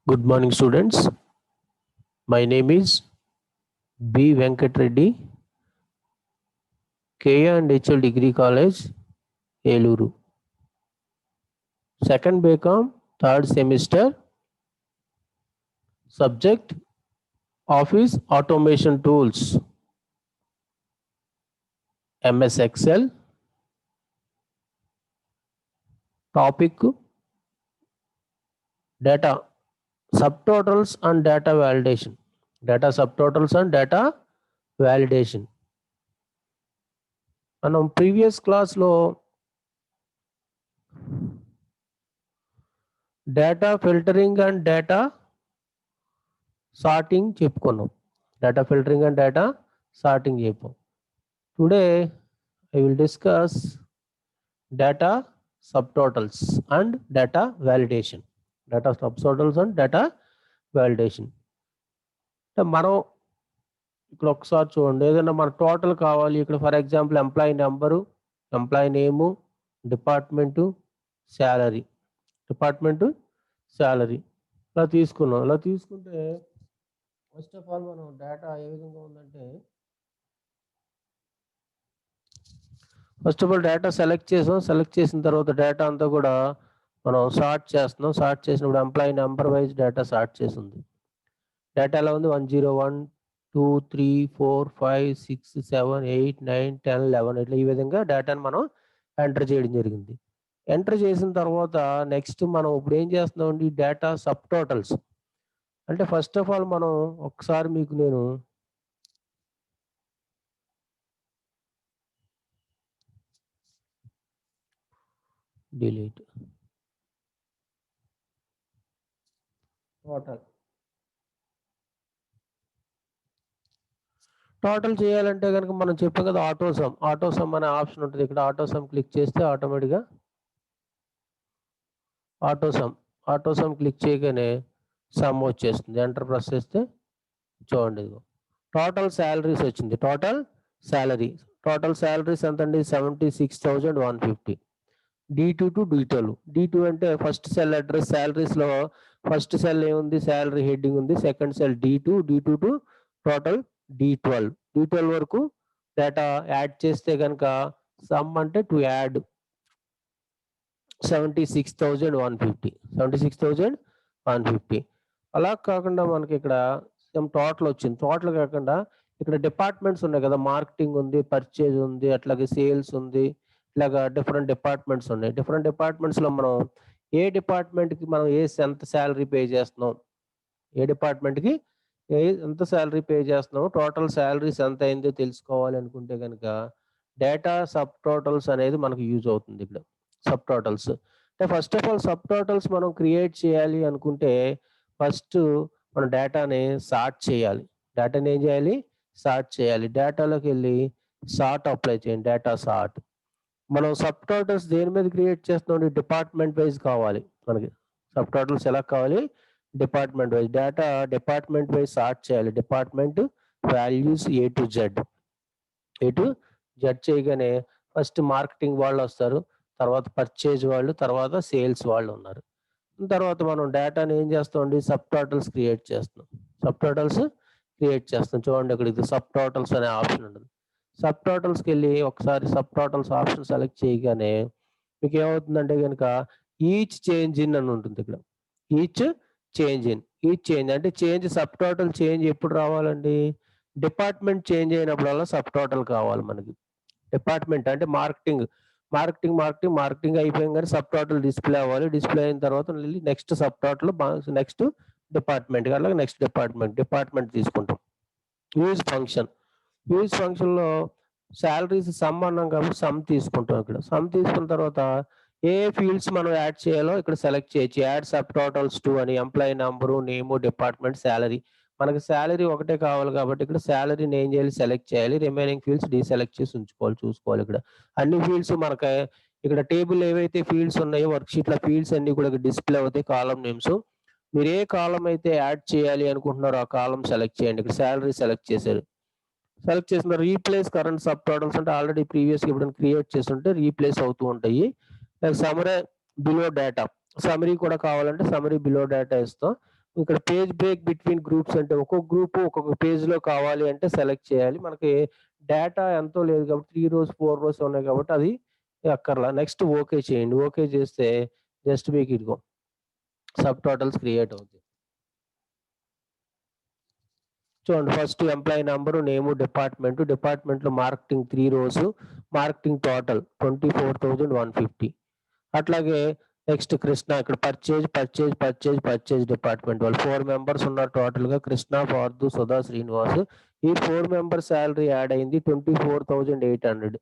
Good morning, students. My name is B. Venkat Reddy, KA and HL Degree College, Eluru. Second BCom, third semester, subject Office Automation Tools, MS Excel, topic data subtotals and data validation. Data subtotals and data validation. మనం previous క్లాస్లో data filtering and data sorting చెప్పుకున్నాం. Data filtering and data sorting చెప్పాం. Today I will discuss data subtotals and data validation. Data subtotals and data validation. మనం ఇక్కడ ఒకసారి చూడండి, ఏదైనా మన టోటల్ కావాలి. ఇక్కడ for example employee number, employee name, department, salary, department, salary ఇలా తీసుకున్నాం. ఇలా తీసుకుంటే ఫస్ట్ ఆఫ్ ఆల్ మనం డేటా ఏ విధంగా ఉందంటే, first of all data select చేసాం. సెలెక్ట్ చేసిన తర్వాత డేటా అంతా కూడా మనం సార్ట్ చేస్తున్నాం. సార్ట్ చేసినప్పుడు employee number wise data sort చేసింది. డేటా ఎలా ఉంది? 101, 2, 3, 4, 5, 6, 7, 8, 9, 10, 11 ఇట్లా ఈ విధంగా డేటాను మనం ఎంటర్ చేయడం జరిగింది. ఎంటర్ చేసిన తర్వాత నెక్స్ట్ మనం ఇప్పుడు ఏం చేస్తున్నామండి, డేటా సబ్ టోటల్స్. అంటే ఫస్ట్ ఆఫ్ ఆల్ మనం ఒకసారి మీకు నేను డిలీట్ టోటల్ చేయాలంటే కనుక మనం చెప్పాం కదా, ఆటోసమ్ అనే ఆప్షన్ ఉంటుంది. ఇక్కడ ఆటోసమ్ క్లిక్ చేస్తే ఆటోమేటిక్గా ఆటోసమ్ క్లిక్ చేయగానే సమ్ వచ్చేస్తుంది. ఎంటర్ ప్రెస్ చేస్తే చూడండి, ఇదిగో టోటల్ శాలరీస్ వచ్చింది. టోటల్ శాలరీస్ ఎంత అండి? 76,150. D2 to D12. D2 అంటే ఫస్ట్ సెల్ అడ్రస్. శాలరీస్లో ఫస్ట్ సెల్ ఏముంది? శాలరీ హెడ్డింగ్ ఉంది. Second cell D2 to total D12 వరకు డేటా యాడ్ చేస్తే కనుక సమ్ అంటే టు యాడ్ 76,150. అలా కాకుండా మనకి ఇక్కడ టోటల్ వచ్చింది. టోటల్ కాకుండా ఇక్కడ డిపార్ట్మెంట్స్ ఉన్నాయి కదా, మార్కెటింగ్ ఉంది, పర్చేజ్ ఉంది, అట్లాగే సేల్స్ ఉంది, ఇలాగా డిఫరెంట్ డిపార్ట్మెంట్స్ ఉన్నాయి. డిఫరెంట్ డిపార్ట్మెంట్స్లో మనం ఏ డిపార్ట్మెంట్కి మనం ఎంత శాలరీ పే చేస్తున్నాం, ఏ డిపార్ట్మెంట్కి ఎంత శాలరీ పే చేస్తున్నాం, టోటల్ శాలరీస్ ఎంత అయిందో తెలుసుకోవాలి అనుకుంటే కనుక డేటా సబ్ టోటల్స్ అనేది మనకు యూజ్ అవుతుంది. ఇక్కడ సబ్ టోటల్స్ అంటే first of all sub totals మనం క్రియేట్ చేయాలి అనుకుంటే ఫస్ట్ మనం డేటాని సార్ట్ చేయాలి. డేటాని ఏం చేయాలి? సార్ట్ చేయాలి. డేటాలోకి వెళ్ళి సార్ట్ అప్లై చేయండి. Data sort. మనం సబ్ టోటల్స్ దేని మీద క్రియేట్ చేస్తున్నాం? డిపార్ట్మెంట్ వైజ్ కావాలి మనకి. సబ్ టోటల్స్ ఎలా కావాలి? Department wise. Data department wise sort చేయాలి. Department values A to Z చేయగానే ఫస్ట్ మార్కెటింగ్ వాళ్ళు వస్తారు, తర్వాత పర్చేజ్ వాళ్ళు, తర్వాత సేల్స్ వాళ్ళు ఉన్నారు. తర్వాత మనం డేటాని ఏం చేస్తామండి? సబ్ టోటల్స్ క్రియేట్ చేస్తాం. చూడండి, ఇక్కడ ఇది సబ్ టోటల్స్ అనే ఆప్షన్ ఉంటుంది. సబ్ టోటల్స్కి వెళ్ళి ఒకసారి సబ్ టోటల్స్ ఆప్షన్ సెలెక్ట్ చేయగానే మీకు ఏమవుతుందంటే కనుక ఈచ్ చేంజ్ ఇన్ అని ఉంటుంది. ఇక్కడ ఈచ్ చేంజ్ అంటే చేంజ్, సబ్ టోటల్ చేంజ్ ఎప్పుడు రావాలండి? డిపార్ట్మెంట్ చేంజ్ అయినప్పుడల్లా సబ్ టోటల్ కావాలి మనకి. డిపార్ట్మెంట్ అంటే మార్కెటింగ్ అయిపోయాం కానీ సబ్ టోటల్ డిస్ప్లే అవ్వాలి. డిస్ప్లే అయిన తర్వాత next sub total, next department, అలాగే నెక్స్ట్ డిపార్ట్మెంట్ తీసుకుంటాం. యూజ్ ఫంక్షన్లో శాలరీస్ సమ్ అన్నాం కాబట్టి సమ్ తీసుకుంటాం. ఇక్కడ సమ్ తీసుకున్న తర్వాత ఏ ఫీల్డ్స్ మనం యాడ్ చేయాలో ఇక్కడ సెలెక్ట్ చేయొచ్చు. యాడ్ సబ్ టోటల్స్ టు అని, ఎంప్లాయీ నంబరు, నేము, డిపార్ట్మెంట్, శాలరీ. మనకి శాలరీ ఒకటే కావాలి కాబట్టి ఇక్కడ శాలరీని ఏం చేయాలి? సెలెక్ట్ చేయాలి. రిమైనింగ్ ఫీల్డ్స్ డీసెలెక్ట్ చేసి చూసుకోవాలి. ఇక్కడ అన్ని ఫీల్డ్స్ మనకి ఇక్కడ టేబుల్ ఏవైతే ఫీల్డ్స్ ఉన్నాయో వర్క్ షీట్ల ఫీల్డ్స్ అన్ని కూడా డిస్ప్లే అవుతాయి. కాలం నేమ్స్. మీరు ఏ కాలం అయితే యాడ్ చేయాలి అనుకుంటున్నారో ఆ కాలం సెలెక్ట్ చేయండి. ఇక్కడ శాలరీ సెలెక్ట్ చేశారు. సెలెక్ట్ చేసిన రీప్లేస్ కరెంట్ సబ్ టోటల్స్ అంటే ఆల్రెడీ ప్రీవియస్గా ఎప్పుడైనా క్రియేట్ చేస్తుంటే రీప్లేస్ అవుతూ ఉంటాయి. సమరీ బిలో డేటా, సమరీ కూడా కావాలంటే సమరీ బిలో డేటా ఇస్తాం. ఇక్కడ పేజ్ బ్రేక్ బిట్వీన్ గ్రూప్స్ అంటే ఒక్కొక్క గ్రూప్ ఒక్కొక్క పేజ్‌లో కావాలి అంటే సెలెక్ట్ చేయాలి. మనకి డేటా ఎంతో లేదు కాబట్టి 3 రోస్, 4 రోస్ ఉన్నాయి కాబట్టి అది అక్కర్లా. నెక్స్ట్ ఓకే చేయండి. ఓకే చేస్తే జస్ట్ మీకు ఇదిగో సబ్ టోటల్స్ క్రియేట్ అవుతాయి. చూడండి ఫస్ట్ ఎంప్లాయీ నంబరు, నేము, డిపార్ట్మెంట్‌లో మార్కెటింగ్ 3 రోస్, మార్కెటింగ్ టోటల్ 24,150. అట్లాగే నెక్స్ట్ కృష్ణ ఇక్కడ పర్చేజ్ డిపార్ట్మెంట్ వాళ్ళు 4 మెంబర్స్ ఉన్నారు టోటల్‌గా కృష్ణ, పార్థు, సుధా, శ్రీనివాస్. ఈ 4 మెంబర్స్ సాలరీ యాడ్ అయింది 24,800.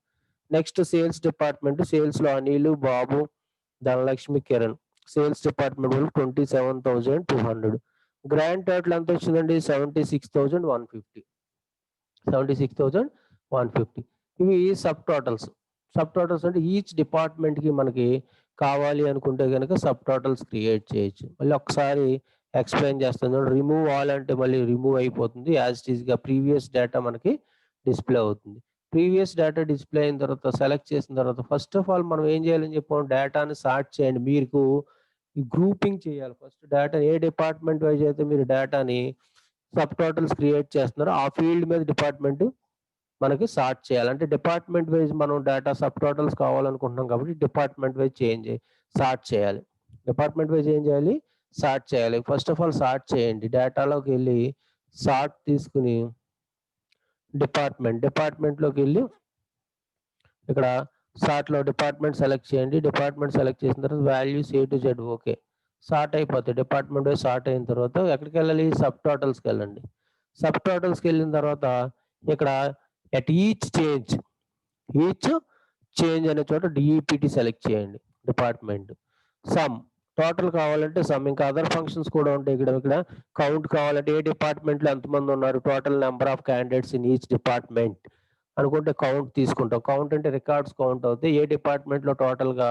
నెక్స్ట్ సేల్స్ డిపార్ట్మెంట్ సేల్స్‌లో అనిల్, బాబు, ధనలక్ష్మి, కిరణ్. సేల్స్ డిపార్ట్మెంట్ వాళ్ళు 27,200. గ్రాండ్ టోటల్ ఎంత వచ్చిందండి 76,150. 76,150. ఇవి సబ్ టోటల్స్. సబ్ టోటల్స్ అంటే ఈచ్ డిపార్ట్మెంట్‌కి మనకి కావాలి అనుకుంటే గనక సబ్ టోటల్స్ క్రియేట్ చేయొచ్చు. మళ్ళీ ఒక్కసారి ఎక్స్‌ప్లెయిన్ చేస్తాను చూడండి. రిమూవ్ ఆల్ అంటే మళ్ళీ రిమూవ్ అయిపోతుంది. యాజ్ ఇట్ ఈస్‌గా ప్రీవియస్ డేటా మనకి డిస్‌ప్లే అవుతుంది. ప్రీవియస్ డేటా డిస్‌ప్లే అయిన తర్వాత సెలెక్ట్ చేసిన తర్వాత ఫస్ట్ ఆఫ్ ఆల్ మనం ఏం చేయాలని చెప్పాం డేటాని సార్ట్ చేయండి. మీకు ఈ గ్రూపింగ్ చేయాలి. ఫస్ట్ డేటా ఏ డిపార్ట్మెంట్ వైస్ అయితే మీరు డేటాని సబ్ టోటల్స్ క్రియేట్ చేస్తున్నారో ఆ ఫీల్డ్ మీద డిపార్ట్మెంట్ మనకి సార్ట్ చేయాలి. అంటే డిపార్ట్మెంట్ వైస్ మనం డేటా సబ్ టోటల్స్ కావాలనుకుంటున్నాం కాబట్టి డిపార్ట్మెంట్ వైస్ సార్ట్ చేయాలి. డిపార్ట్మెంట్ వైస్ ఏం చేయాలి? సార్ట్ చేయాలి. ఫస్ట్ ఆఫ్ ఆల్ సార్ట్ చేయండి. డేటాలోకెళ్ళి సార్ట్ తీసుకొని డిపార్ట్మెంట్‌లోకెళ్ళి ఇక్కడ సార్ట్‌లో డిపార్ట్మెంట్ సెలెక్ట్ చేయండి. డిపార్ట్మెంట్ సెలెక్ట్ చేసిన తర్వాత values A to Z okay. Sort అయిపోతాయి. డిపార్ట్మెంట్ వైస్ సార్ట్ అయిన తర్వాత ఎక్కడికెళ్ళాలి? సబ్ టోటల్స్‌కెళ్ళండి. సబ్ టోటల్స్‌కెళ్ళిన తర్వాత ఇక్కడ ఎట్ ఈచ్ చేంజ్ అనే చోట డీఈపీటీ సెలెక్ట్ చేయండి. డిపార్ట్మెంట్. సమ్ టోటల్ కావాలంటే సమ్ ఇంకా అదర్ ఫంక్షన్స్ కూడా ఉంటాయి. ఇక్కడ కౌంట్ కావాలంటే ఏ డిపార్ట్మెంట్‌లో ఎంతమంది ఉన్నారు? Total number of candidates in each department అనుకుంటే కౌంట్ తీసుకుంటాం. కౌంట్ అంటే రికార్డ్స్ కౌంట్ అవుతాయి. ఏ డిపార్ట్మెంట్‌లో టోటల్‌గా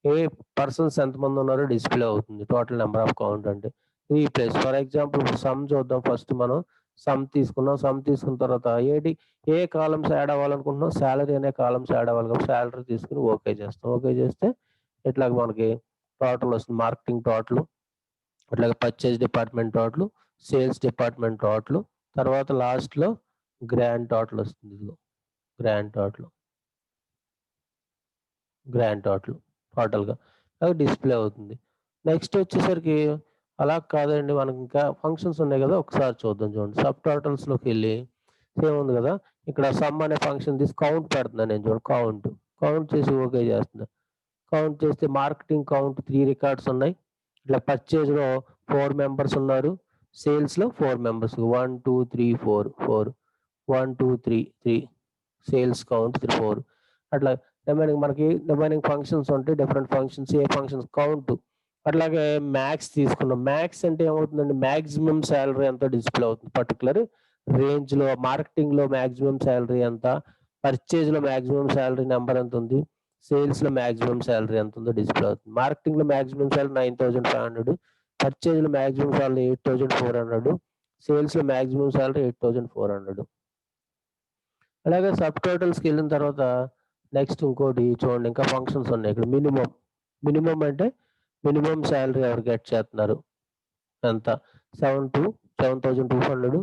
ఏ పర్సన్స్ ఎంతమంది ఉన్నారో డిస్‌ప్లే అవుతుంది. టోటల్ నంబర్ ఆఫ్ కౌంట్ అంటే. రీప్లేస్ ఫర్ ఎగ్జాంపుల్ సమ్ చూద్దాం ఫస్ట్ మనం. సమ్ తీసుకున్నాం. సమ్ తీసుకున్న తర్వాత ఏ కాలమ్స్ యాడ్ అవ్వాలనుకుంటున్నాం? సాలరీ అనే కాలమ్స్ యాడ్ అవ్వాలి కాబట్టి సాలరీ తీసుకొని ఓకే చేస్తాం. ఓకే చేస్తే ఇట్లాగ మనకి టోటల్ వస్తుంది. మార్కెటింగ్ టోటలు, అట్లాగే purchase department total, sales department total, తర్వాత లాస్ట్‌లో గ్రాండ్ టోటల్ వస్తుంది. ఇదిగో గ్రాండ్ టోటల్. టోటల్‌గా. అది డిస్‌ప్లే అవుతుంది. నెక్స్ట్ వచ్చేసరికి అలా కాదండి మనకి ఇంకా ఫంక్షన్స్ ఉన్నాయి గదా! ఒకసారి చూద్దాం చూడండి. సబ్ టోటల్స్‌లోకెళ్ళి సేమ్ ఉంది గదా! ఇక్కడ సమ్ అనే ఫంక్షన్ తీసి కౌంట్ పెడుతున్నాను నేను చూడు కౌంట్. కౌంట్ చేసి ఓకే చేస్తున్నా. కౌంట్ చేస్తే మార్కెటింగ్ కౌంట్ 3 రికార్డ్స్ ఉన్నాయి. ఇట్లా పర్చేజ్‌లో 4 మెంబర్స్ ఉన్నారు. సేల్స్‌లో 4 మెంబర్స్ 1, 2, 3, 4, 4. 1, 2, 3, 3 sales count 4. అట్లా రిమైనింగ్ ఫంక్షన్స్ ఉంటాయి. డిఫరెంట్ ఫంక్షన్స్ ఏ ఫంక్షన్స్ కౌంట్. అట్లాగే మ్యాక్స్ తీసుకున్నాం. మ్యాక్స్ అంటే ఏమవుతుందండి మాక్సిమం సాలరీ ఎంత డిస్‌ప్లే అవుతుంది. పర్టిక్యులర్ రేంజ్‌లో మార్కెటింగ్‌లో మాక్సిమం సాలరీ ఎంత, పర్చేజ్‌లో మాక్సిమం సాలరీ నంబర్ ఎంతుంది, సేల్స్‌లో మాక్సిమం సాలరీ ఎంతుందో డిస్‌ప్లే అవుతుంది. మార్కెటింగ్‌లో మాక్సిమం సాలరీ 9,500, పర్చేజ్‌లో మాక్సిమం సాలరీ 8,400, సేల్స్‌లో మాక్సిమం సాలరీ 8,400. అలాగే సబ్ టోటల్స్‌కెళ్ళిన తర్వాత నెక్స్ట్ ఇంకోటి చూడండి ఇంకా ఫంక్షన్స్ ఉన్నాయి. ఇక్కడ మినిమమ్ అంటే మినిమమ్ సాలరీ ఎవరు గెట్ చేస్తున్నారు? ఎంత? 7,200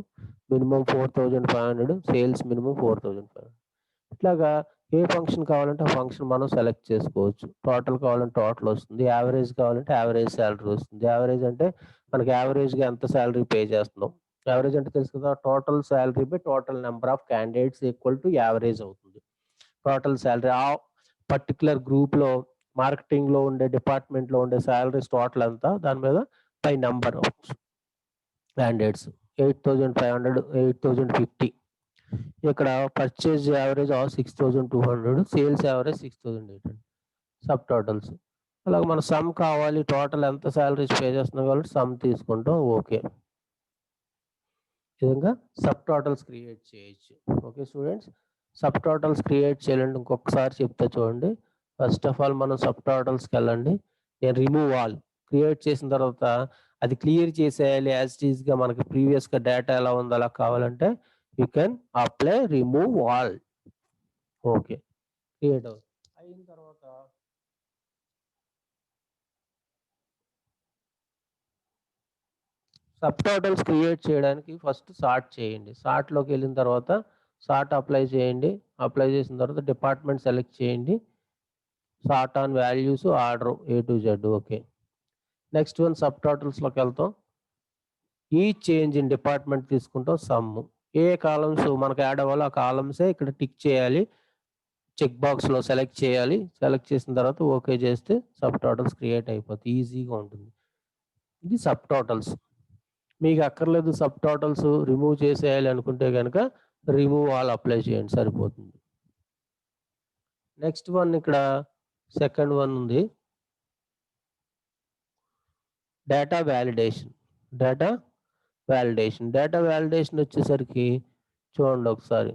మినిమమ్ 4,500 సేల్స్ మినిమమ్ 4,500. ఇట్లాగా ఏ ఫంక్షన్ కావాలంటే ఆ ఫంక్షన్ మనం సెలెక్ట్ చేసుకోవచ్చు. టోటల్ కావాలంటే టోటల్ వస్తుంది. యావరేజ్ కావాలంటే యావరేజ్ సాలరీ వస్తుంది. యావరేజ్ అంటే మనకి యావరేజ్‌గా ఎంత సాలరీ పే చేస్తున్నాం. యావరేజ్ అంటే తెలుసు కదా! Total salary by total number of candidates equal to average అవుతుంది. టోటల్ సాలరీ ఆ పర్టిక్యులర్ గ్రూప్‌లో మార్కెటింగ్‌లో ఉండే డిపార్ట్మెంట్‌లో ఉండే సాలరీస్ టోటల్ ఎంత దాని మీద బై నంబర్ ఆఫ్ క్యాండిడేట్స్ 8,500, 8,050. ఇక్కడ purchase average 6,200 sales average 6,800 sub totals. అలాగే మన సమ్ కావాలి టోటల్ ఎంత సాలరీస్ పే చేస్తున్నాం కాబట్టి సమ్ తీసుకుంటాం ఓకే. ఈ విధంగా సబ్ టోటల్స్ క్రియేట్ చేయొచ్చు. Okay students. Sub totals create చేయాలంటే ఇంకొకసారి చెప్తా చూడండి. ఫస్ట్ ఆఫ్ ఆల్ మనం సబ్ టోటల్స్‌కెళ్ళండి. నేను రిమూవ్ ఆల్ క్రియేట్ చేసిన తర్వాత అది క్లియర్ చేసేయాలి యాస్ ఇట్ ఈస్‌గా మనకి ప్రీవియస్‌గా డేటా ఎలా ఉందో అలా కావాలంటే you can apply remove all. Okay. Create అవుతుంది. అయిన తర్వాత సబ్ టోటల్స్ క్రియేట్ చేయడానికి ఫస్ట్ సార్ట్ చేయండి. సార్ట్‌లోకి వెళ్ళిన తర్వాత సార్ట్ అప్లై చేయండి. అప్లై చేసిన తర్వాత డిపార్ట్మెంట్ సెలెక్ట్ చేయండి. Sort on values order A to Z okay. Next one సబ్ టోటల్స్‌లోకి వెళ్తాం. ఈ చేంజ్ ఇన్ డిపార్ట్మెంట్ తీసుకుంటాం సమ్. ఏ కాలమ్స్ మనకు యాడ్ అవ్వాలో ఆ కాలమ్సే ఇక్కడ టిక్ చేయాలి. చెక్ బాక్స్‌లో సెలెక్ట్ చేయాలి. సెలెక్ట్ చేసిన తర్వాత ఓకే చేస్తే సబ్ టోటల్స్ క్రియేట్ అయిపోతాయి. ఈజీగా ఉంటుంది. ఇది సబ్ టోటల్స్. మీకు అక్కర్లేదు సబ్ టోటల్స్ రిమూవ్ చేసేయాలి అనుకుంటే గనక రిమూవ్ ఆల్ అప్లై చేయండి సరిపోతుంది. నెక్స్ట్ వన్ ఇక్కడ సెకండ్ వన్ ఉంది. Data validation. Data validation. Data validation వచ్చేసరికి చూడండి ఒకసారి.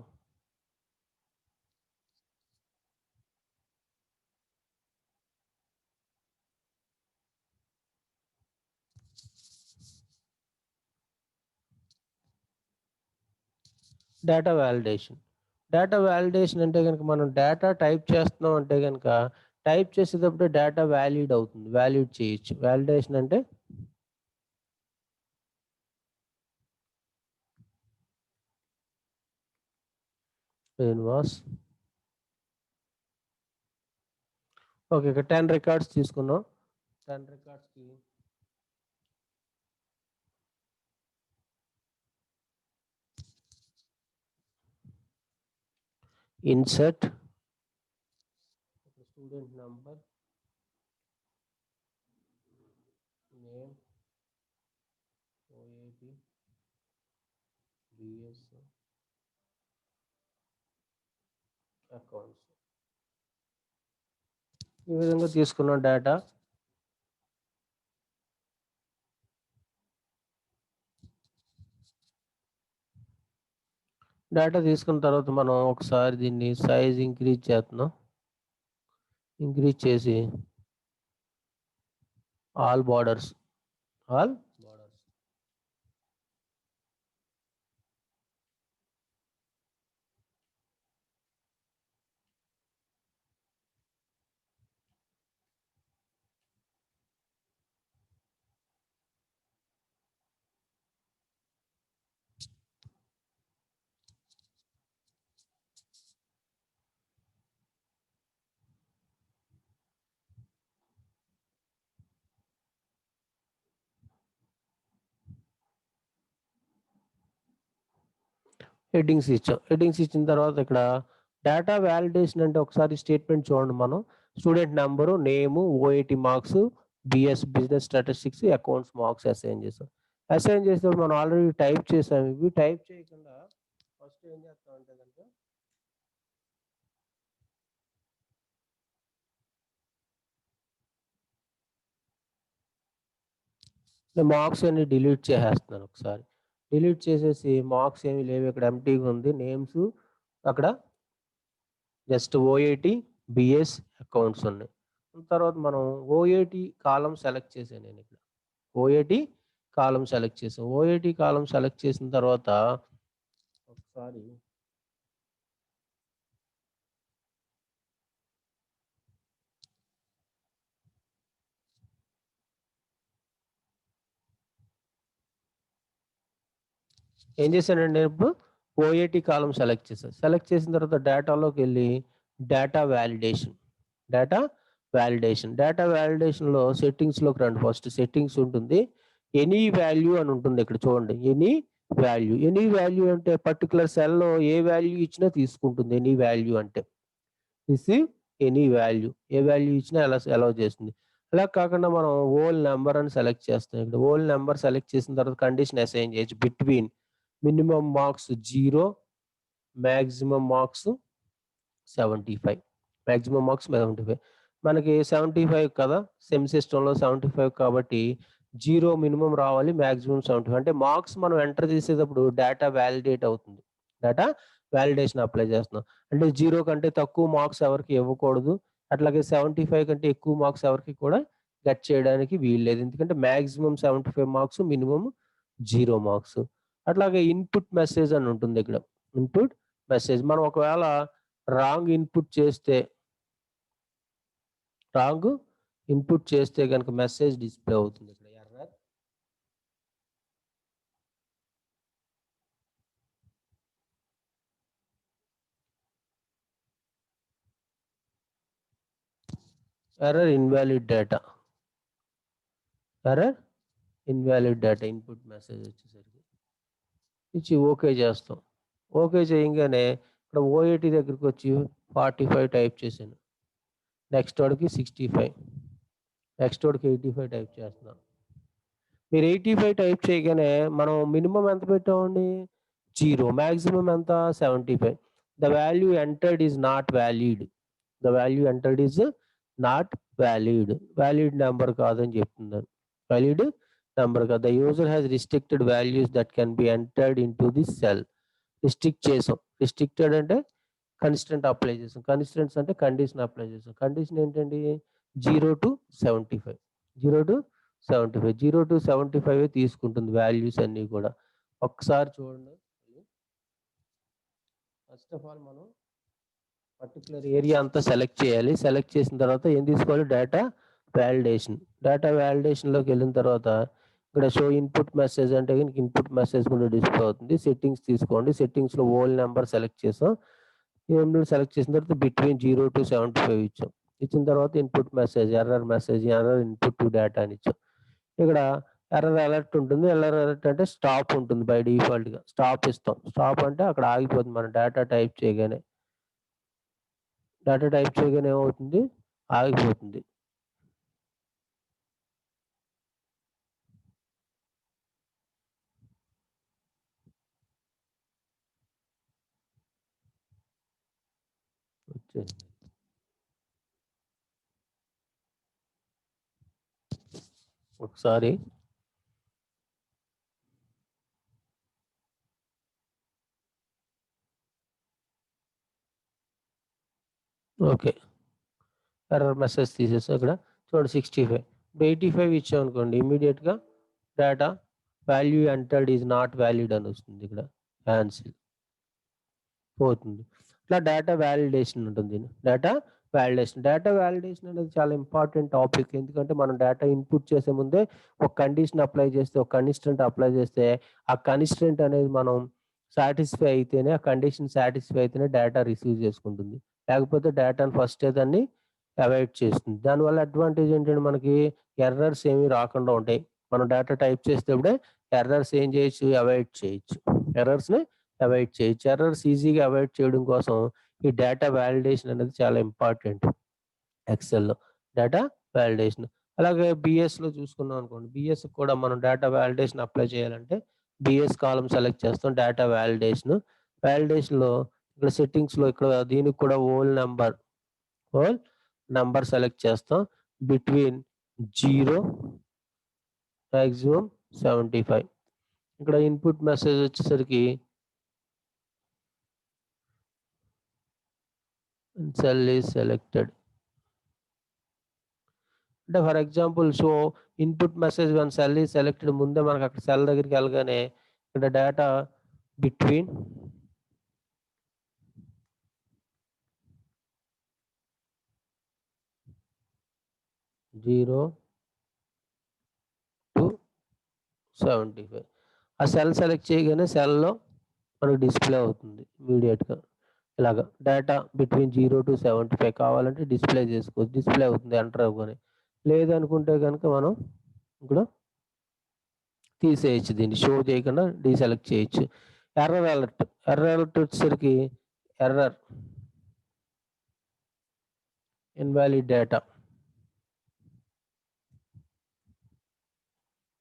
Data validation. డేటా వాలిడేషన్ అంటే గనక మనం డేటా టైప్ చేస్తున్నాం అంటే గనక టైప్ చేసేటప్పుడు డేటా వాలిడ్ అవుతుంది. వాలిడ్ చేయొచ్చు. వాలిడేషన్ అంటే శ్రీనివాస్. ఓకే. ఇక్కడ 10 రికార్డ్స్ తీసుకున్నాం. 10 రికార్డ్స్‌కి insert student number, name, OAP, BS, accounts. ఈ విధంగా తీసుకున్న డేటా తీసుకున్న తర్వాత మనం ఒకసారి దీన్ని సైజ్ ఇంక్రీజ్ చేస్తున్నాం. ఇంక్రీజ్ చేసి ఆల్ బోర్డర్స్. హెడ్డింగ్స్ ఇచ్చాం. హెడ్డింగ్స్ ఇచ్చిన తర్వాత ఇక్కడ డేటా వాలిడేషన్ అంటే ఒకసారి స్టేట్మెంట్ చూడండి మనం. Student number, name, OIT marks, BS business statistics, accounts marks assign చేసాం. అసైన్ చేసినప్పుడు మనం ఆల్రెడీ టైప్ చేసాం. ఇవి టైప్ చేయకుండా ఫస్ట్ ఏం చేస్తామంటే కనుక నేను మార్క్స్ అన్ని డిలీట్ చేసేస్తున్నాను ఒకసారి. డిలీట్ చేసేసి మార్క్స్ ఏమి లేవు ఇక్కడ ఎంప్టీగా ఉంది. నేమ్స్ అక్కడ జస్ట్ ఓఐటీ, బిఎస్, అకౌంట్స్ ఉన్నాయి. తర్వాత మనం ఓఐటీ కాలమ్ సెలెక్ట్ చేశాను నేను ఇక్కడ. ఓఐటీ కాలమ్ సెలెక్ట్ చేసాం. ఓఐటీ కాలమ్ సెలెక్ట్ చేసిన తర్వాత ఒకసారి ఏం చేశానంటే ఇప్పుడు ఓఐటీ కాలమ్ సెలెక్ట్ చేశాను. సెలెక్ట్ చేసిన తర్వాత డేటాలోకి వెళ్ళి డేటా వాలిడేషన్. డేటా డేటా వాలిడేషన్‌లో సెట్టింగ్స్‌లోకి రండి ఫస్ట్. సెట్టింగ్స్ ఉంటుంది. ఎనీ వాల్యూ అని ఉంటుంది ఇక్కడ చూడండి. Any value. ఎనీ వాల్యూ అంటే పర్టిక్యులర్ సెల్‌లో ఏ వాల్యూ ఇచ్చినా తీసుకుంటుంది ఎనీ వాల్యూ అంటే. Receive any value. ఏ వాల్యూ ఇచ్చినా అలౌ చేస్తుంది. అలా కాకుండా మనం హోల్ నంబర్ అని సెలెక్ట్ చేస్తాం. ఇక్కడ హోల్ నంబర్ సెలెక్ట్ చేసిన తర్వాత కండిషన్ అసైన్ చేయొచ్చు. Between minimum marks 0, maximum marks 75. Maximum marks 75. మనకి 75 కదా! సెమ్ సిస్టమ్‌లో 75 కాబట్టి 0 మినిమమ్ రావాలి. మాక్సిమం 75. అంటే మార్క్స్ మనం ఎంటర్ చేసేటప్పుడు డేటా వాలిడేట్ అవుతుంది. డేటా వాలిడేషన్ అప్లై చేస్తున్నాం. అంటే 0 కంటే తక్కువ మార్క్స్ ఎవరికీ ఇవ్వకూడదు. అట్లాగే 75 కంటే ఎక్కువ మార్క్స్ ఎవరికీ కూడా గెట్ చేయడానికి వీల్లేదు. ఎందుకంటే మాక్సిమం 75 మార్క్స్, మినిమమ్ 0 మార్క్స్. అట్లాగే ఇన్‌పుట్ మెసేజ్ అని ఉంటుంది ఇక్కడ. Input message. మనం ఒకవేళ రాంగ్ ఇన్‌పుట్ చేస్తే రాంగ్ ఇన్‌పుట్ చేస్తే గనుక మెసేజ్ డిస్‌ప్లే అవుతుంది ఇక్కడ error. Error invalid data, error invalid data input message వచ్చేసరికి ఇచ్చి ఓకే చేస్తాం. ఓకే చేయంగానే ఇక్కడ ఓఏటీ దగ్గరికి వచ్చి 45 టైప్ చేశాను. నెక్స్ట్ వాడికి 65, నెక్స్ట్ వాడికి 85 టైప్ చేస్తున్నాం. మీరు 85 టైప్ చేయగానే మనం మినిమం ఎంత పెట్టామండి? 0. మాక్సిమం ఎంత? 75. The value entered is not valid. The value entered is not valid. Valid number కాదని చెప్తున్నాను. వ్యాలిడ్ నెంబర్ కాదు. The user has restricted values that can be entered in to the cell. Restrict చేసాం. Restricted అంటే constant apply చేసాం. Constants అంటే condition apply చేసాం. Condition ఏంటండి? 0 to 75. 0 to 75. 0 to 75 తీసుకుంటుంది వాల్యూస్ అన్నీ కూడా. ఒక్కసారి చూడండి. ఫస్ట్ ఆఫ్ ఆల్ మనం పర్టికులర్ ఏరియా అంతా సెలెక్ట్ చేయాలి. సెలెక్ట్ చేసిన తర్వాత ఏం తీసుకోవాలి? Data validation. డేటా వాలిడేషన్లోకి వెళ్ళిన తర్వాత ఇక్కడ షో ఇన్పుట్ మెసేజ్ అంటే కనుక ఇన్పుట్ మెసేజ్ కూడా డిస్ప్లే అవుతుంది. సెట్టింగ్స్ తీసుకోండి. సెట్టింగ్స్లో ఓల్ నెంబర్ సెలెక్ట్ చేసాం. సెలెక్ట్ చేసిన తర్వాత బిట్వీన్ 0 to 75 ఇచ్చాం. ఇచ్చిన తర్వాత input message, error message, error input to data అని ఇచ్చాం. ఇక్కడ ఎర్రర్ అలర్ట్ ఉంటుంది. ఎర్రర్ అలర్ట్ అంటే స్టాప్ ఉంటుంది బై డిఫాల్ట్‌గా. స్టాప్ ఇస్తాం. స్టాప్ అంటే అక్కడ ఆగిపోతుంది. మనం డేటా టైప్ చేయగానే. డేటా టైప్ చేయగానే ఏమవుతుంది? ఆగిపోతుంది. వచ్చేసింది. ఒకసారి ఓకే. ఎర్రర్ మెసేజ్ తీసేసాం ఇక్కడ. చూడండి 65. ఇప్పుడు 85 ఇచ్చామనుకోండి ఇమ్మీడియేట్‌గా data value entered is not valid అని వస్తుంది ఇక్కడ. క్యాన్సిల్ పోతుంది. ఇట్లా డేటా వాలిడేషన్ ఉంటుంది. Data validation. డేటా వాలిడేషన్ అనేది చాలా ఇంపార్టెంట్ టాపిక్. ఎందుకంటే మనం డేటా ఇన్పుట్ చేసే ముందే ఒక కండిషన్ అప్లై చేస్తే, ఒక కన్‌స్ట్రెంట్ అప్లై చేస్తే, ఆ కన్‌స్ట్రెంట్ అనేది మనం సాటిస్ఫై అయితేనే, ఆ కండిషన్ సాటిస్ఫై అయితేనే డేటా రిసీవ్ చేసుకుంటుంది. లేకపోతే డేటాను ఫస్టే దాన్ని అవాయిడ్ చేస్తుంది. దానివల్ల అడ్వాంటేజ్ ఏంటంటే మనకి ఎర్రర్స్ ఏమి రాకుండా ఉంటాయి. మనం డేటా టైప్ చేసేటప్పుడే ఎర్రర్స్ ఏం చేయొచ్చు? అవాయిడ్ చేయొచ్చు. ఎర్రర్స్‌ని అవాయిడ్ చేయొచ్చు. ఎర్రర్స్ ఈజీగా అవాయిడ్ చేయడం కోసం ఈ డేటా వాలిడేషన్ అనేది చాలా ఇంపార్టెంట్ ఎక్సెల్‌లో. Data validation. అలాగే బీఎస్‌లో చూసుకున్నాం అనుకోండి. బీఎస్‌కి కూడా మనం డేటా వాలిడేషన్ అప్లై చేయాలంటే బీఎస్ కాలమ్ సెలెక్ట్ చేస్తాం. Data validation. వాలిడేషన్‌లో ఇక్కడ సెట్టింగ్స్‌లో ఇక్కడ దీనికి కూడా హోల్ నంబర్ సెలెక్ట్ చేస్తాం. Between 0 maximum 75. ఇక్కడ ఇన్పుట్ మెసేజ్ వచ్చేసరికి సెల్ ఈజ్ సెలెక్టెడ్. అంటే for example input message one cell is selected ముందే మనకు అక్కడ సెల్ దగ్గరికి వెళ్ళగానే ఇక్కడ డేటా బిట్వీన్ 0 to 75. ఆ సెల్ సెలెక్ట్ చేయగానే సెల్‌లో మనకు డిస్‌ప్లే అవుతుంది ఇమ్మీడియేట్‌గా. ఇలాగ డేటా బిట్వీన్ 0 to 75 కావాలంటే డిస్‌ప్లే చేసుకోవచ్చు. డిస్‌ప్లే అవుతుంది ఎంటర్ అవ్వగానే. లేదనుకుంటే గనుక మనం ఇక్కడ తీసేయొచ్చు. దీన్ని షో చేయకుండా డీసెలెక్ట్ చేయొచ్చు. Error alert. ఎర్రర్ అలర్ట్ వచ్చేసరికి error invalid data.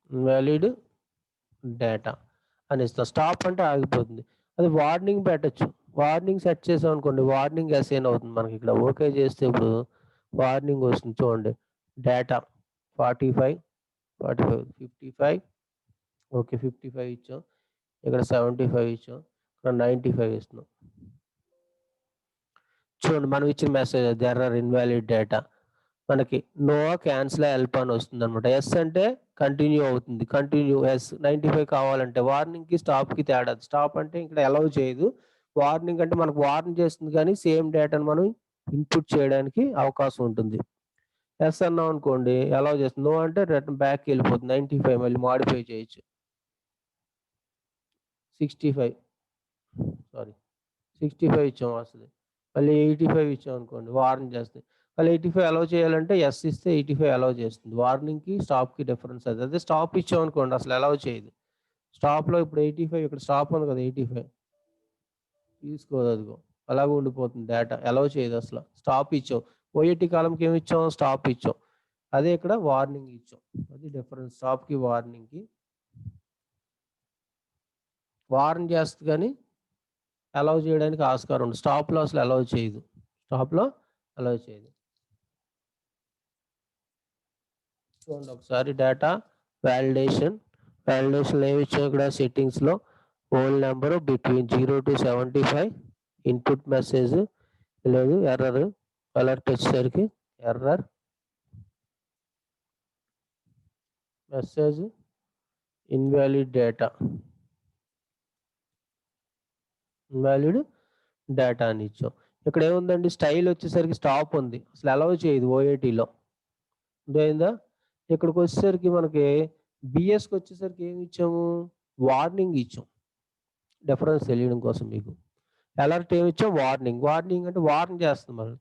Invalid data అని ఇస్తాం. స్టాప్ అంటే ఆగిపోతుంది. అది వార్నింగ్ పెట్టొచ్చు. వార్నింగ్ సెట్ చేసామనుకోండి వార్నింగ్ అసైన్ అవుతుంది మనకి ఇక్కడ. ఓకే చేస్తే ఇప్పుడు వార్నింగ్ వస్తుంది చూడండి. డేటా 45, 45, 55 ఓకే 55 ఇచ్చాం. ఇక్కడ 75 ఇచ్చాం. ఇక్కడ 95 ఇస్తున్నాం. చూడండి మనం ఇచ్చిన మెసేజ్ అది ఎర్రర్ ఇన్వాలిడ్ డేటా. మనకి నో క్యాన్సిల్ హెల్ప్ అని వస్తుందనమాట. యెస్ అంటే కంటిన్యూ అవుతుంది. కంటిన్యూ యెస్ 95 కావాలంటే వార్నింగ్‌కి, స్టాప్‌కి తేడా. స్టాప్ అంటే ఇక్కడ అలౌ చేయదు. వార్నింగ్ అంటే మనకు వార్న్ చేస్తుంది కానీ సేమ్ డేటాను మనం ఇన్పుట్ చేయడానికి అవకాశం ఉంటుంది. యెస్ అన్నాం అనుకోండి అలౌ చేస్తుంది. నో అంటే రిటర్న్ బ్యాక్‌కి వెళ్ళిపోతుంది. 95 మళ్ళీ మోడిఫై చేయొచ్చు. 65 సారీ 65 ఇచ్చాం వస్తది. మళ్ళీ 85 ఇచ్చామనుకోండి వార్న్ చేస్తది. వాళ్ళు 85 అలౌ చేయాలంటే ఎస్ ఇస్తే 85 అలౌ చేస్తుంది. వార్నింగ్‌కి, స్టాప్‌కి డిఫరెన్స్ అది. అదే స్టాప్ ఇచ్చామనుకోండి అసలు అలౌ చేయదు. స్టాప్‌లో ఇప్పుడు 85 ఇక్కడ స్టాప్ ఉంది కదా! 85 తీసుకోదు అదిగో. అలాగే ఉండిపోతుంది డేటా. అలౌ చేయదు అసల. స్టాప్ ఇచ్చాం. ఓఏటీ కాలమ్‌కి ఏమి ఇచ్చాం? స్టాప్ ఇచ్చాం. అదే ఇక్కడ వార్నింగ్ ఇచ్చాం. అది డిఫరెన్స్ స్టాప్‌కి, వార్నింగ్‌కి. వార్న్ చేస్తది గానీ అలౌ చేయడానికి ఆస్కారం ఉండదు. స్టాప్‌లో అసలు అలౌ చేయదు. స్టాప్‌లో అలౌ చేయదు. చూడండి ఒకసారి డేటా వాలిడేషన్. వాలిడేషన్‌లో ఏమి ఇచ్చాం ఇక్కడ సెట్టింగ్స్‌లో whole number between 0-75 input message లేదు ఎర్రర్ అలర్ట్ వచ్చేసరికి error message invalid data invalid data అని ఇచ్చాం. ఇక్కడ ఏముందండి స్టైల్ వచ్చేసరికి స్టాప్ ఉంది. అసలు అలౌ చేయదు ఓఏటీలో. అర్థమైందా? ఇక్కడికి వచ్చేసరికి మనకి బిఎస్‌కి వచ్చేసరికి ఏమి ఇచ్చాము? వార్నింగ్ ఇచ్చాం. డిఫరెన్స్ తెలియడం కోసం మీకు. అలర్ట్ ఏమి ఇచ్చాం? వార్నింగ్. వార్నింగ్ అంటే వార్న్ చేస్తుంది మనల్ని.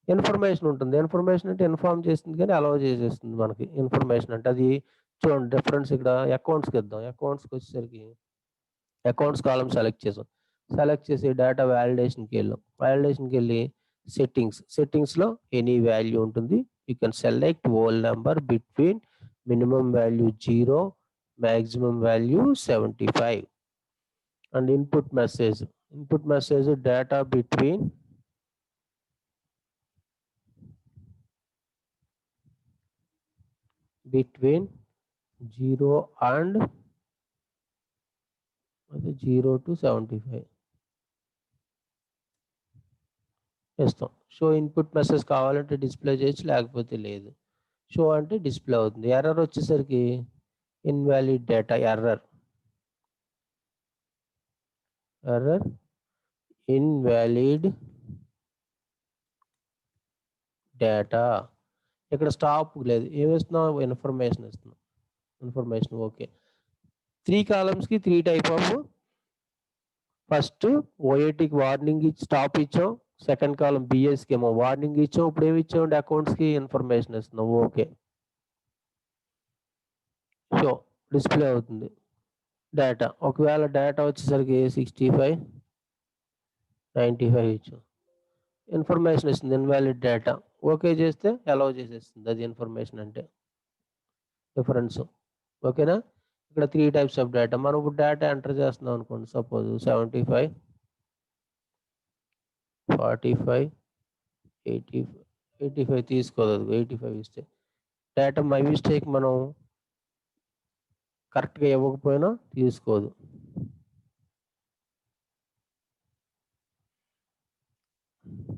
ఇన్ఫర్మేషన్ ఉంటుంది. ఇన్ఫర్మేషన్ అంటే ఇన్ఫార్మ్ చేస్తుంది కానీ అలౌ చేసేస్తుంది మనకి. ఇన్ఫర్మేషన్ అంటే అది చూడండి డిఫరెన్స్ ఇక్కడ అకౌంట్స్‌కి ఇద్దాం. అకౌంట్స్‌కి వచ్చేసరికి అకౌంట్స్ కాలమ్ సెలెక్ట్ చేసాం. సెలెక్ట్ చేసి డేటా వాలిడేషన్‌కి వెళ్ళాం. వాలిడేషన్‌కి వెళ్ళి సెట్టింగ్స్‌లో ఎనీ వాల్యూ ఉంటుంది. You can select whole number between minimum value 0 maximum value 75 and input message. Input message data between between 0 and అది 0-75 ఇస్తాం. షో ఇన్పుట్ మెసేజ్ కావాలంటే డిస్‌ప్లే చేయొచ్చు లేకపోతే లేదు. షో అంటే డిస్‌ప్లే అవుతుంది. ఎర్రర్ వచ్చేసరికి invalid data error invalid data. ఇక్కడ స్టాప్ లేదు. ఏమిస్తున్నాం? ఇన్ఫర్మేషన్ ఇస్తున్నాం. Information okay. 3 కాలమ్స్‌కి 3 టైప్ ఆఫ్ ఫస్ట్ ఓఏటీకి వార్నింగ్ ఇచ్చి స్టాప్ ఇచ్చాం. సెకండ్ కాలమ్ బిఎస్‌కి ఏమో వార్నింగ్ ఇచ్చాం. ఇప్పుడు ఏమి ఇచ్చామండి అకౌంట్స్‌కి ఇన్ఫర్మేషన్ ఇస్తున్నాం. ఓకే. షో డిస్‌ప్లే అవుతుంది. డేటా. ఒకవేళ డేటా వచ్చేసరికి 65, 95 ఇచ్చాం. ఇన్ఫర్మేషన్ ఇస్తుంది. Invalid data. ఓకే చేస్తే అలౌ చేసేస్తుంది. అది ఇన్ఫర్మేషన్ అంటే. డిఫరెన్స్. ఓకేనా? ఇక్కడ 3 టైప్స్ ఆఫ్ డేటా. మనం ఇప్పుడు డేటా ఎంటర్ చేస్తున్నాం అనుకోండి. సపోజ్ 75, 45, 80, 85 తీసుకోదు అది. 85 ఇస్తే. డేటా బై మిస్టేక్ మనం కరెక్ట్‌గా ఇవ్వకపోయినా తీసుకోదు. హ్మ్.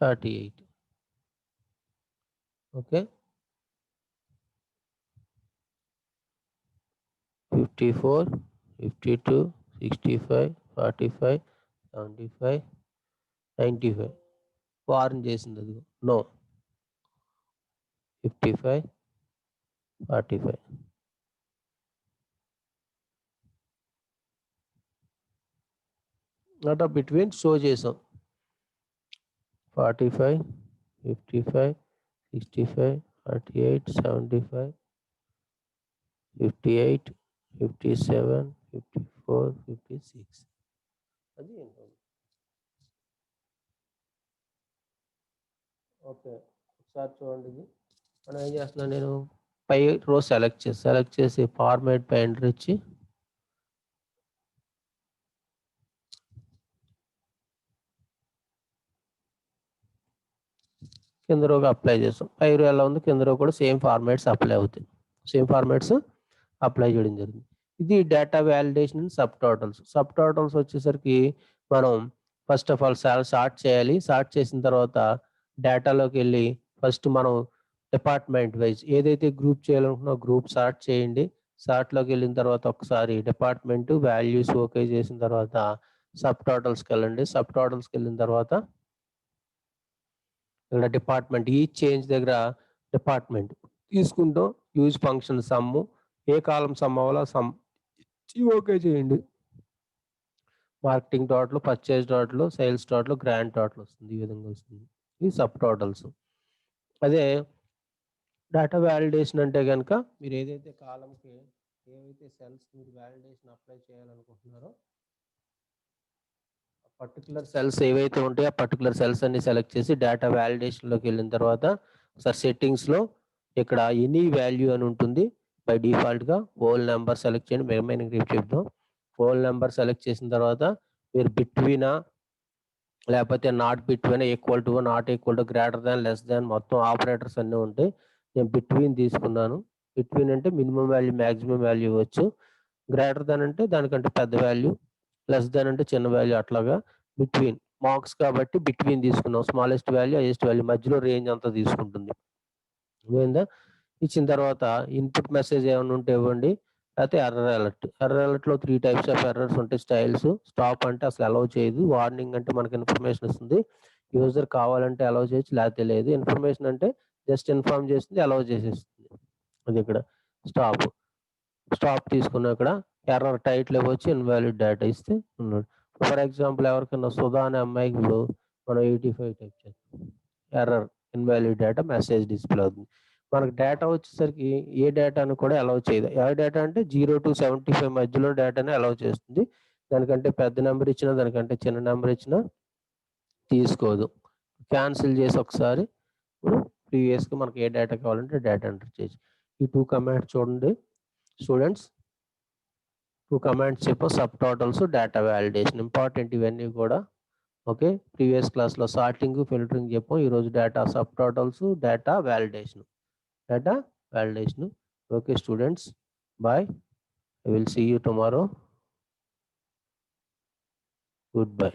38 ఓకే. 54, 52, 65, 45, 75, 95 వార్న్ చేసింది అదిగో. నో. 55, 45 డేటా బిట్వీన్ షో చేసాం. 45, 55, 65, 48, 75, 58, 57, 54, 56 అది ఓకే. ఒకసారి చూడండి ఇది. మనం ఏం చేస్తున్నాను నేను పై రో సెలెక్ట్ చేసి ఫార్మాట్ పై ఎంటర్ ఇచ్చి కింద రోకి అప్లై చేసాం. పై రో ఎలా ఉంది కింద రో కూడా సేమ్ ఫార్మాట్స్ అప్లై అవుతాయి. సేమ్ ఫార్మాట్స్ అప్లై చేయడం జరిగింది. ఇది data validation sub totals. Sub totals వచ్చేసరికి మనం ఫస్ట్ ఆఫ్ ఆల్ సార్ట్ చేయాలి. సార్ట్ చేసిన తర్వాత డేటాలోకెళ్ళి ఫస్ట్ మనం డిపార్ట్మెంట్ వైస్ ఏదైతే గ్రూప్ చేయాలనుకున్నామో గ్రూప్ సార్ట్ చేయండి. సార్ట్‌లోకెళ్ళిన తర్వాత ఒకసారి డిపార్ట్మెంట్ వాల్యూస్ ఓకే చేసిన తర్వాత సబ్ టోటల్స్‌కెళ్ళండి. సబ్ టోటల్స్‌కెళ్ళిన తర్వాత ఇక్కడ డిపార్ట్మెంట్ ఈచ్ చేంజ్ దగ్గర డిపార్ట్మెంట్ తీసుకుంటాం. యూజ్ ఫంక్షన్ సమ్ము ఏ కాలమ్ సమ్ అవ్వాలో సమ్ ఓకే చేయండి. Marketing total, purchase total, sales total, grand total వస్తుంది. ఈ విధంగా వస్తుంది. ఈ సబ్ టోటల్స్. అదే డేటా వాలిడేషన్ అంటే గనుక మీరు ఏదైతే కాలమ్‌కి ఏవైతే సెల్స్ మీరు వాలిడేషన్ అప్లై చేయాలనుకుంటున్నారో పర్టిక్యులర్ సెల్స్ ఏవైతే ఉంటాయో ఆ పర్టిక్యులర్ సెల్స్ అన్ని సెలెక్ట్ చేసి డేటా వాలిడేషన్‌లోకి వెళ్ళిన తర్వాత ఒకసారి సెట్టింగ్స్‌లో ఇక్కడ ఎనీ వాల్యూ అని ఉంటుంది. బై డిఫాల్ట్‌గా హోల్ నంబర్ సెలెక్ట్ చేయండి. రిమైనింగ్ రేపు చెప్దాం. హోల్ నంబర్ సెలెక్ట్ చేసిన తర్వాత మీరు బిట్వీనా లేకపోతే not between, equal to, not equal to, greater than, less than మొత్తం ఆపరేటర్స్ అన్నీ ఉంటాయి. నేను బిట్వీన్ తీసుకున్నాను. బిట్వీన్ అంటే మినిమమ్ వాల్యూ, మాక్సిమం వాల్యూ ఇవ్వచ్చు. గ్రేటర్ దాన్ అంటే దానికంటే పెద్ద వాల్యూ, లెస్ దాన్ అంటే చిన్న వాల్యూ అట్లాగా బిట్వీన్. మార్క్స్ కాబట్టి బిట్వీన్ తీసుకున్నాం. స్మాలెస్ట్ వాల్యూ, హైయెస్ట్ వాల్యూ మధ్యలో రేంజ్ అంతా తీసుకుంటుంది. అర్థమైందా? ఇచ్చిన తర్వాత ఇన్‌పుట్ మెసేజ్ ఏమన్నా ఉంటే ఇవ్వండి. లేతే ఎర్రర్ అలర్ట్. ఎర్రర్ అలర్ట్‌లో 3 టైప్స్ ఆఫ్ ఎర్రర్స్ ఉంటాయి స్టైల్స్. స్టాప్ అంటే అసలు అలౌ చేయదు. వార్నింగ్ అంటే మనకు ఇన్ఫర్మేషన్ ఇస్తుంది. యూజర్ కావాలంటే అలౌ చేయొచ్చు లేతే లేదు. ఇన్ఫర్మేషన్ అంటే జస్ట్ ఇన్ఫార్మ్ చేస్తుంది, అలౌ చేసేస్తుంది. అది ఇక్కడ స్టాప్. స్టాప్ తీసుకున్నాం ఇక్కడ. ఎర్రర్ టైటిల్ ఇవ్వచ్చు, ఇన్‌వాలిడ్ డేటా ఇస్తే ఉన్నాడు. ఫర్ ఎగ్జాంపుల్ ఎవరికైనా సుధా అనే అమ్మాయికి ఇప్పుడు మనం 85 టైప్ చేస్తాం. Error, invalid data message display అవుతుంది. మనకు డేటా వచ్చేసరికి ఏ డేటాను కూడా అలౌ చేయదు. ఏ డేటా అంటే 0-75 మధ్యలో డేటాని అలౌ చేస్తుంది. దానికంటే పెద్ద నంబర్ ఇచ్చినా, దానికంటే చిన్న నంబర్ ఇచ్చినా తీసుకోదు. క్యాన్సిల్ చేసి ఒకసారి ఇప్పుడు ప్రీవియస్‌గా మనకి ఏ డేటా కావాలంటే డేటా ఎంటర్ చేయొచ్చు. ఈ 2 కమాండ్స్ చూడండి స్టూడెంట్స్. 2 కమాండ్స్ చెప్పాం. Sub totals, data validation important ఇవన్నీ కూడా. ఓకే. ప్రీవియస్ క్లాస్‌లో సార్టింగ్, ఫిల్టరింగ్ చెప్పాం. ఈరోజు data sub totals, data validation. Data validation. Okay, students. Bye. I will see you tomorrow. Goodbye.